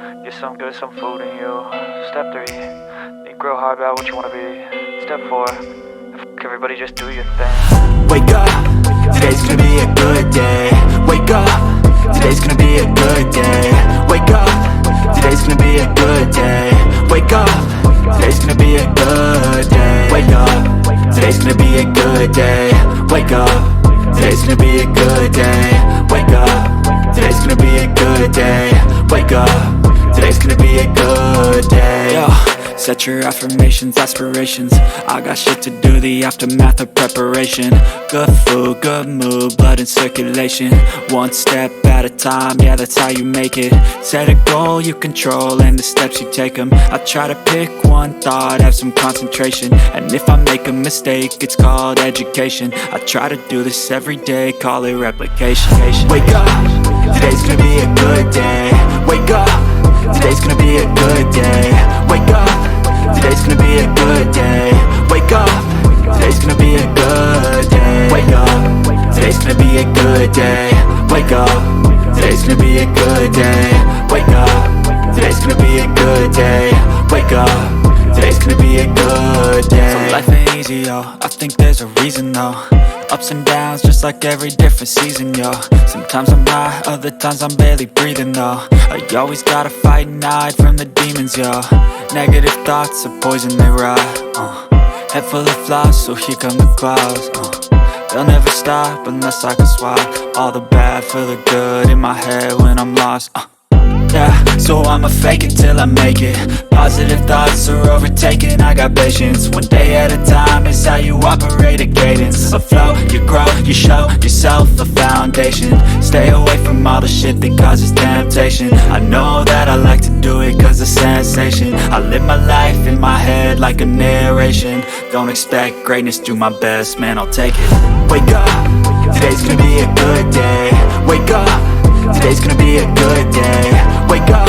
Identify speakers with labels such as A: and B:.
A: Get some good, some food in you. Step 3, think real hard about what you wanna be. Step 4, everybody just do your thing.
B: Wake up, today's gonna be a good day. Wake up, today's gonna be a good day. Wake up, today's gonna be a good day. Wake up, today's gonna be a good day. Wake up, today's gonna be a good day. Wake up, today's gonna be a good day. Wake up, today's gonna be a good day. Wake up, today's gonna be a good day. Yo, set your affirmations, aspirations. I got shit to do, the aftermath of preparation. Good food, good mood, blood in circulation. One step at a time, yeah, that's how you make it. Set a goal you control and the steps you take them. I try to pick one thought, have some concentration. And if I make a mistake, it's called education. I try to do this every day, call it replication. Wake up, today's gonna be a good day. Wake up, today's gonna be a good day. Wake up, today's gonna be a good day. Wake up, today's gonna be a good day. Wake up, today's gonna be a good day. Wake up, today's gonna be a good day. Wake up, today's gonna be a good day. Wake up, today's gonna be a good day. So life ain't easy, yo, I think there's a reason though. Ups and downs, just like every different season, yo. Sometimes I'm high, other times I'm barely breathing, though. I always gotta fight and hide from the demons, yo. Negative thoughts are poison, they rot. Head full of flies, so here come the clouds. They'll never stop unless I can swap all the bad for the good in my head when I'm lost. Yeah, so I'ma fake it till I make it. Positive thoughts are overtaken, I got patience. One day at a time is how you operate a cadence. A flow, you grow, you show yourself a foundation. Stay away from all the shit that causes temptation. I know that I like to do it cause it's sensation. I live my life in my head like a narration. Don't expect greatness, do my best, man, I'll take it. Wake up, today's gonna be a good day. Wake up, today's gonna be a good day. Wake up,